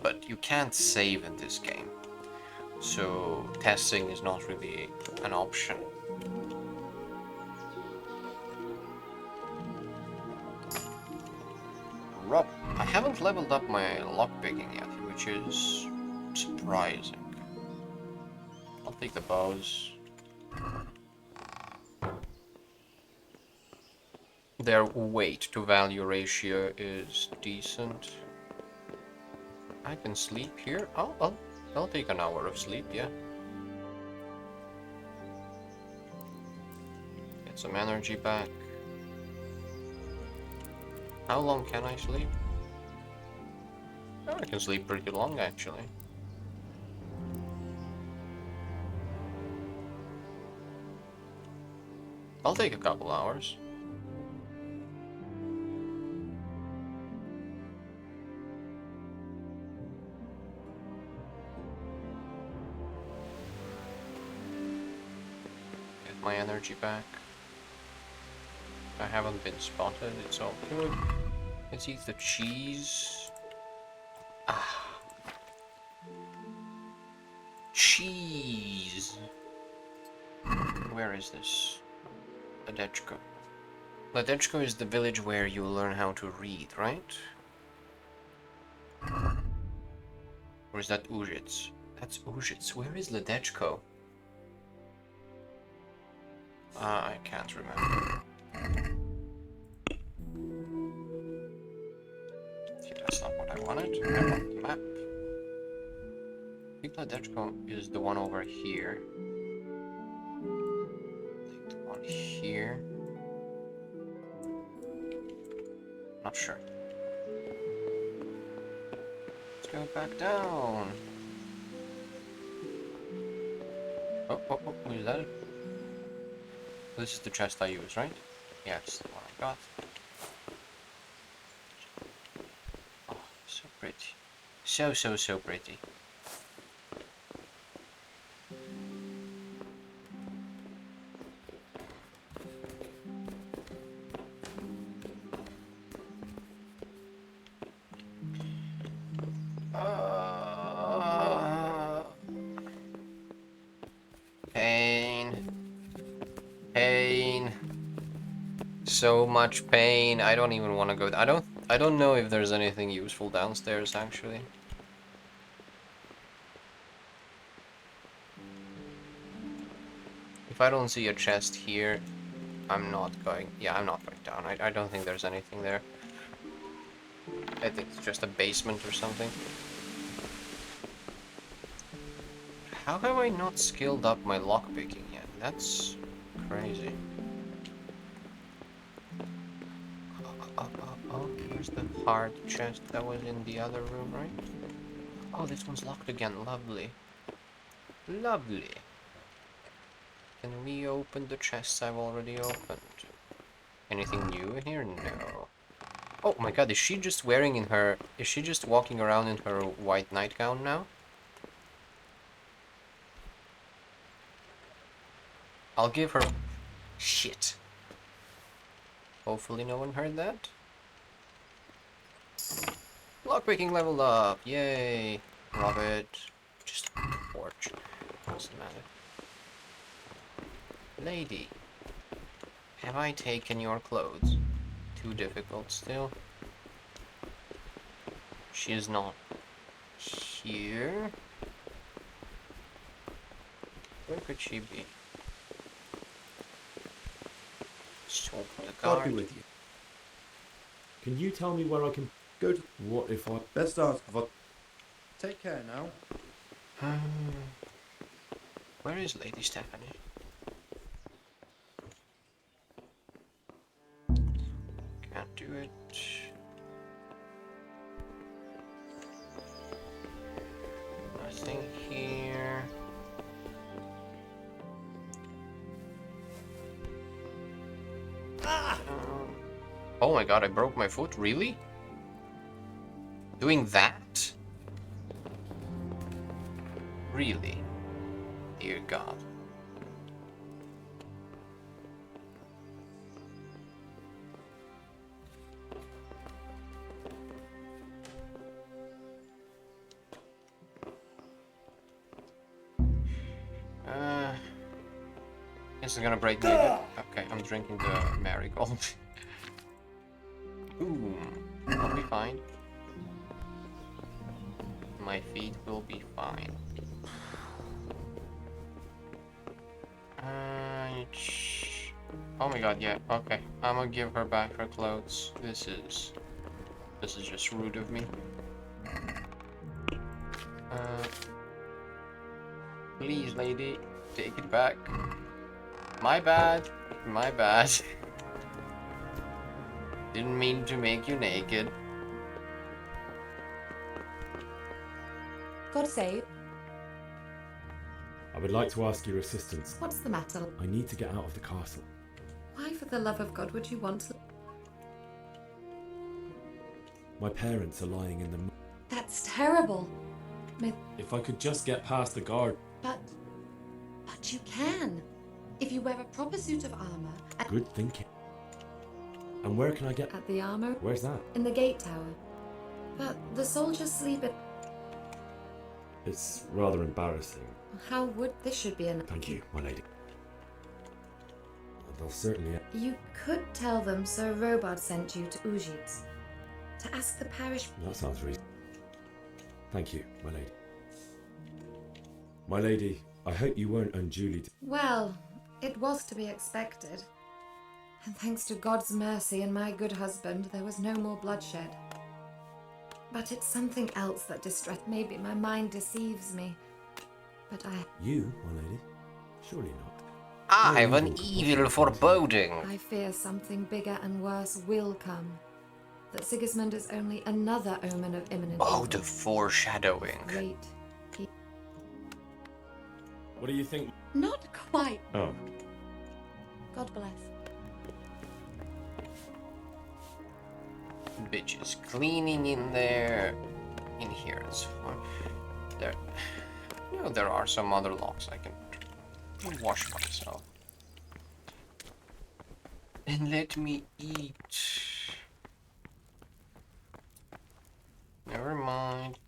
But you can't save in this game. So testing is not really an option. Rob, I haven't leveled up my lockpicking yet, which is surprising. I'll take the bows. Their weight to value ratio is decent. I can sleep here. I'll take an hour of sleep, yeah. Get some energy back. How long can I sleep? Oh, I can sleep pretty long, actually. I'll take a couple hours. Get my energy back. I haven't been spotted, it's all good. Let's eat the cheese. Ah. Cheese! Where is this? Ledechko. Ledechko is the village where you learn how to read, right? Or is that Uzhitz? That's Uzhitz. Where is Ledechko? I can't remember. Okay, that's not what I wanted. I want the map. I think Ledechko is the one over here. Like the one here. Not sure. Let's go back down. Oh, is that it? This is the chest I use, right? Yeah, it's the one I got. Oh, so pretty. So pretty. Pain. So much pain. I don't even want to go. I don't know if there's anything useful downstairs actually. If I don't see a chest here, I'm not going. Yeah, I'm not going down. I don't think there's anything there. I think it's just a basement or something. How have I not skilled up my lockpicking yet? That's crazy. Oh, here's the hard chest that was in the other room, right? Oh, this one's locked again. Lovely. Lovely. Can we open the chests I've already opened? Anything new in here? No. Oh my god, is she just wearing in her... Is she just walking around in her white nightgown now? I'll give her... Shit. Hopefully no one heard that. Lockpicking leveled up. Yay. Love it. Just torch. What's the matter? Lady. Have I taken your clothes? Too difficult still. She is not here. Where could she be? So the guard. God be with you. Can you tell me where I can go to? What if I... Best ask what... Take care now. Where is Lady Stephanie? Can't do it. Nothing here. Oh my god, I broke my foot? Really? Doing that? Really? Dear God. This is gonna break me again. Okay, I'm drinking the marigold. Ooh, I'll be fine. My feet will be fine. Oh my god, yeah, okay. I'm gonna give her back her clothes. This is just rude of me. Please, lady, take it back. My bad. My bad. Didn't mean to make you naked. God save. I would like to ask your assistance. What's the matter? I need to get out of the castle. Why, for the love of God, would you want to? My parents are lying in the... That's terrible. If I could just get past the guard. But you can. If you wear a proper suit of armor. Good thinking. And where can I get... At the armor? Where's that? In the gate tower. But the soldiers sleep at... It's rather embarrassing. How would... This should be enough. Thank you, my lady. They'll certainly... You could tell them Sir Robard sent you to Ujit's. To ask the parish... That sounds reasonable. Thank you, my lady. My lady, I hope you weren't unduly... Well, it was to be expected. And thanks to God's mercy and my good husband, there was no more bloodshed. But it's something else that distressed. Maybe my mind deceives me. But You, my lady? Surely not. I've an evil foreboding. I fear something bigger and worse will come. That Sigismund is only another omen of imminent... Oh, the foreshadowing. Wait. What do you think? Not quite. Oh. God bless. Bitches cleaning in there. In here, it's fine. There, you know, there are some other locks I can wash myself. And let me eat. Never mind.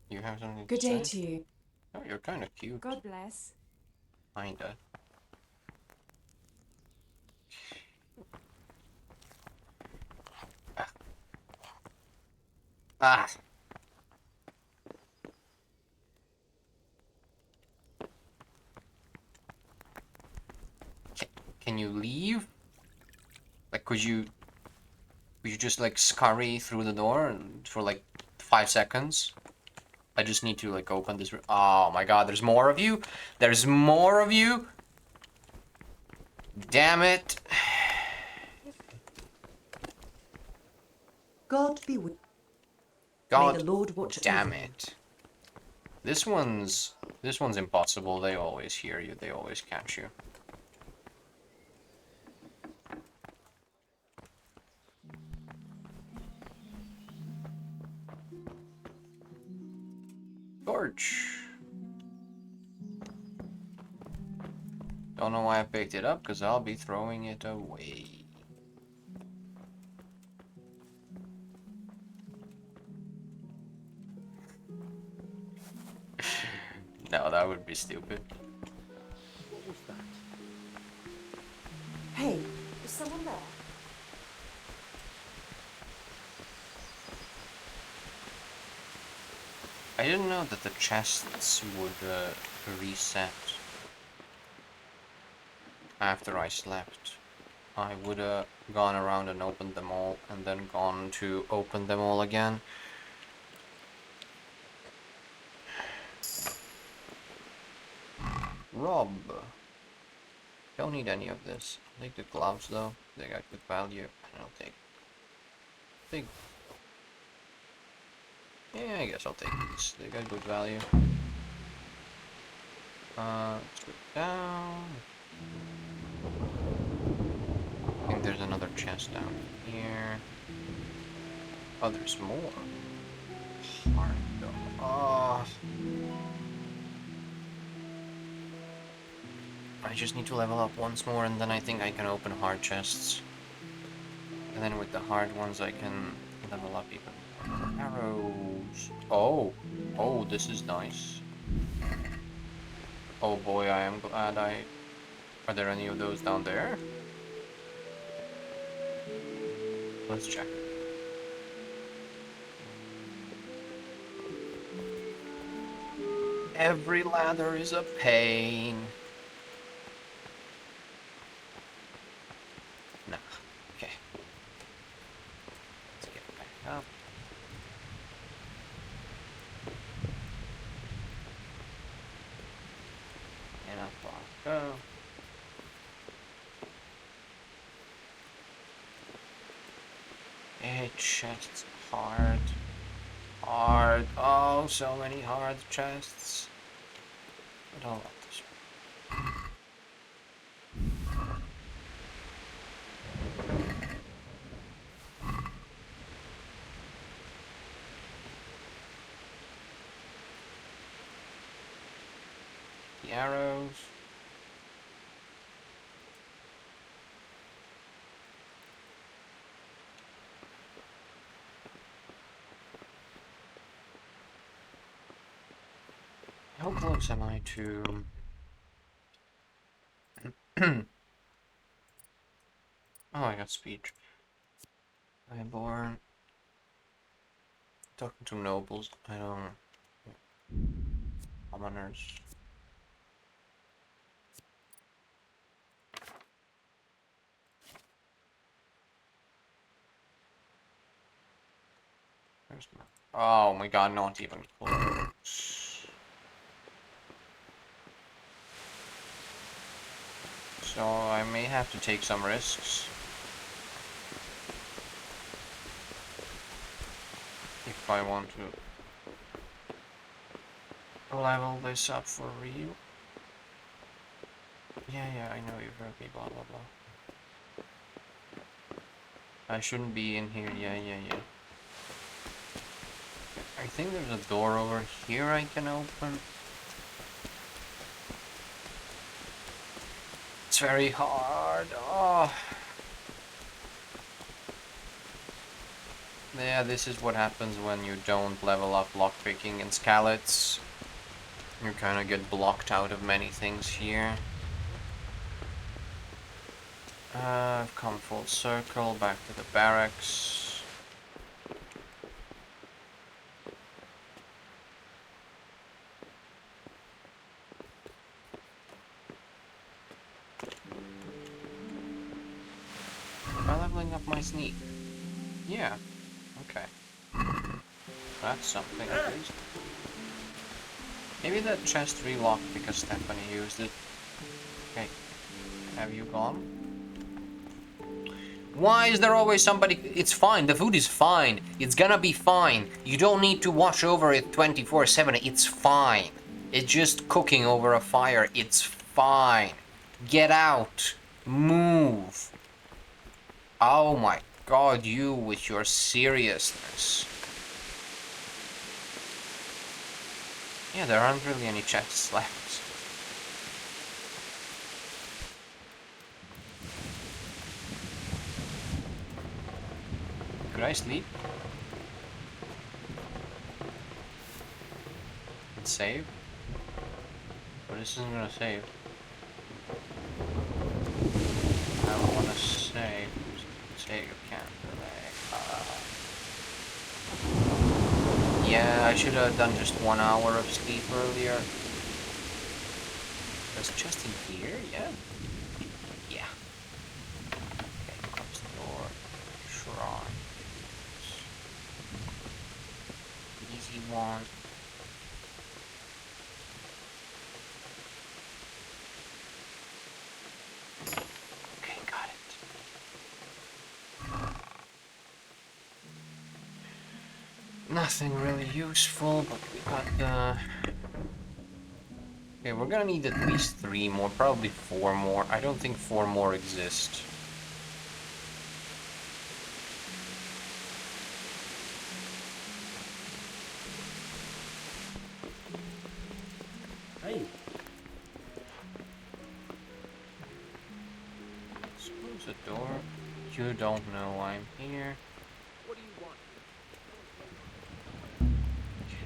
You have something Good to day say? to you. Oh, you're kind of cute. God bless. Kinda. Ah. Can you leave? Like, could you just like scurry through the door and for like 5 seconds? I just need to like open this. Oh my God! There's more of you. There's more of you. Damn it! God be with. God, May the Lord watch damn over you. it! This one's impossible. They always hear you. They always catch you. Torch. Don't know why I picked it up, because I'll be throwing it away. No, that would be stupid. What was that? Hey, is someone there? I didn't know that the chests would reset after I slept. I would have gone around and opened them all and then gone to open them all again. Rob. Don't need any of this. I'll take the gloves though. They got good value. And I'll take... Yeah, I guess I'll take these. They got good value. Let's go down. I think there's another chest down here. Oh, there's more. Hard though. Oh. I just need to level up once more and then I think I can open hard chests. And then with the hard ones I can level up even more. Arrows. Oh. Oh, this is nice. Oh boy, I am glad I... Are there any of those down there? Let's check. Every ladder is a pain. Nah, okay. Let's get back up. And up I go. chests. Hard. Hard. Oh, so many hard chests. I don't like this one. The arrows. How close am I to... Oh, I got speech. I'm born. Talking to nobles. I don't... Commoners. Where's my... Oh my god, not even close. So I may have to take some risks. If I want to level this up for real. Yeah, I know you've heard me, blah blah blah. I shouldn't be in here, yeah. I think there's a door over here I can open. It's very hard. Oh. Yeah, this is what happens when you don't level up lockpicking and scalets. You kind of get blocked out of many things here. I've come full circle, back to the barracks. Am I leveling up my sneak? Yeah. Okay. That's something at least. Maybe that chest relocked because Stephanie used it. Okay. Have you gone? Why is there always somebody? It's fine. The food is fine. It's gonna be fine. You don't need to watch over it 24/7. It's fine. It's just cooking over a fire. It's fine. Get out. Move. Oh my god, you with your seriousness. Yeah, there aren't really any chests left. Could I sleep? And save? But this isn't gonna save. I don't wanna save. Save, you can't. Yeah, I should have done just 1 hour of sleep earlier. There's a chest in here, yeah? Yeah. Okay, close the door. Shrine. Easy one. Okay, got it. Nothing really useful, but we got the... Okay, we're gonna need at least 3 more, probably 4 more. I don't think 4 more exist. Hey. Close the door. You don't know I'm here. What do you want?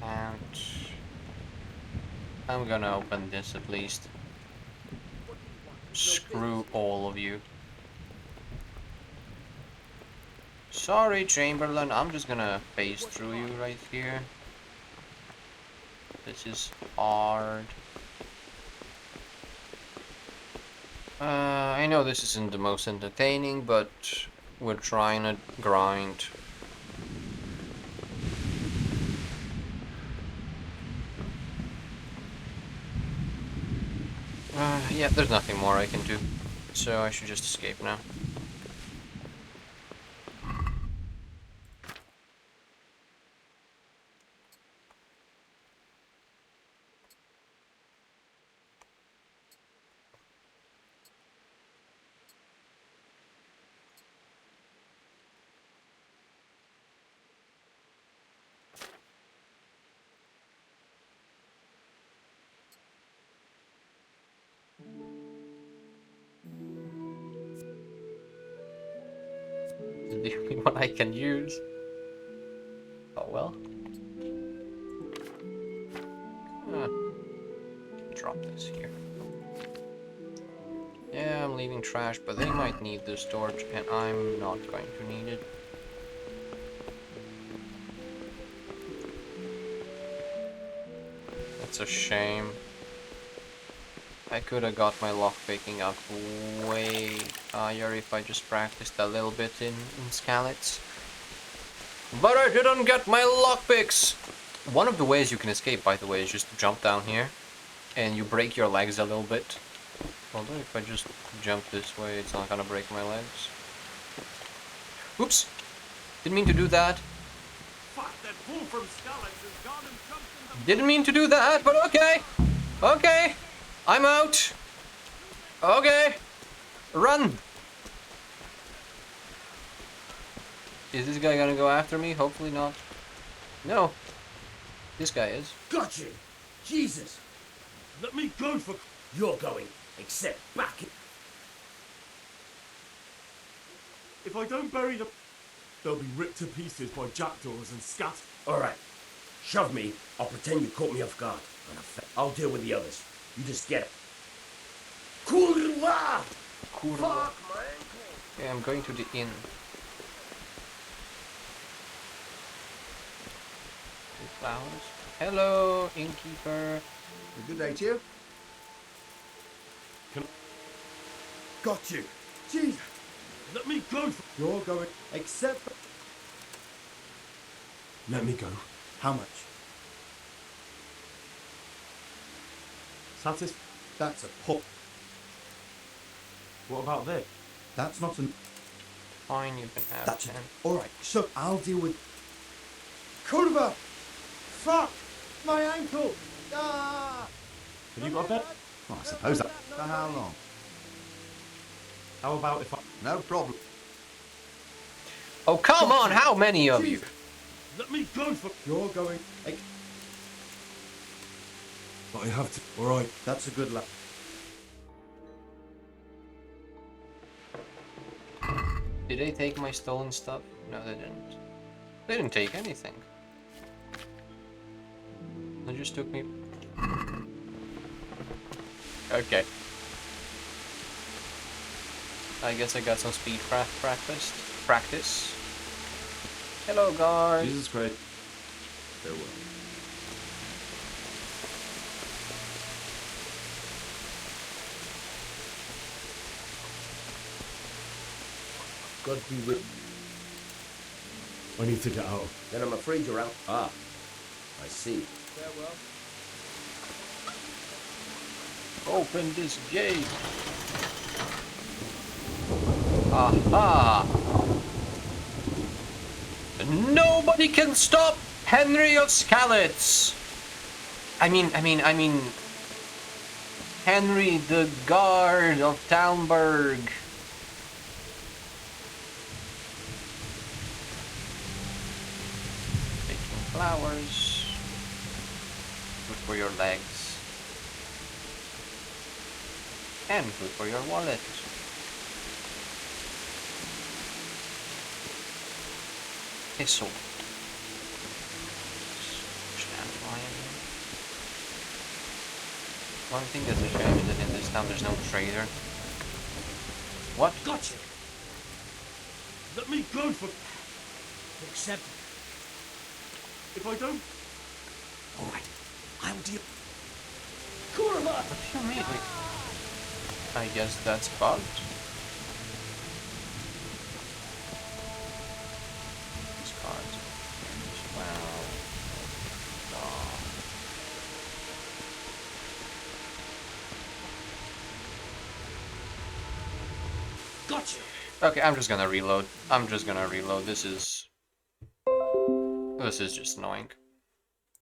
Can't. I'm gonna open this at least. Screw all of you. Sorry, Chamberlain, I'm just gonna phase through you right here. This is hard. I know this isn't the most entertaining, but we're trying to grind. Yeah, there's nothing more I can do, so I should just escape now. the only one I can use. Oh well. Drop this here. Yeah, I'm leaving trash, but they might need this torch, and I'm not going to need it. That's a shame. I could have got my lockpicking up way higher if I just practiced a little bit in Skalitz. But I didn't get my lockpicks! One of the ways you can escape, by the way, is just to jump down here. And you break your legs a little bit. Although if I just jump this way, it's not gonna break my legs. Oops! Didn't mean to do that. Fuck, that fool from Skalitz has gone and jumped in the... Didn't mean to do that, but okay! Okay! I'm out! Okay! Run! Is this guy gonna go after me? Hopefully not. No. This guy is. Got you! Jesus! Let me go for... You're going, except back. If I don't bury the... They'll be ripped to pieces by jackdaws and scat. Alright. Shove me. I'll pretend you caught me off guard. And I'll deal with the others. You just get it. Kurwa! Kurwa. Fuck my ankle! Okay, I'm going to the inn. Flowers. Hello, innkeeper. Good day to you. Got you. Jeez. Let me go. You're going, except for... Let me go. How much? Satis. That's a pop. What about this? That's not an... Fine, you can have That's 10. Alright, so I'll deal with... Kurva! Fuck! My ankle! Ah! Have you got a bed? Well, I suppose that. For how long? How about if I... No problem. Oh, come on! How many of you? Let me go for... You're going... But I have to... Alright. That's a good luck. Did they take my stolen stuff? No, they didn't. They didn't take anything. They just took me... Okay. I guess I got some speedcraft practice. Hello, guys. Jesus Christ. Farewell. God be with... I need to get out. Then I'm afraid you're out. Ah, I see. Farewell. Open this gate. Aha! Nobody can stop Henry of Skalitz. I mean, Henry the Guard of Talmberg. Picking flowers. Good for your legs. And good for your wallet. Thistle. One thing that's a shame is that in this town there's no trader. What? Gotcha! Let me go for... Accept. If I don't... Alright, I'll deal. Kurva! What do you mean? I guess that's bugged. These cards. Wow. Oh. Gotcha. Okay, I'm just gonna reload. This is just annoying.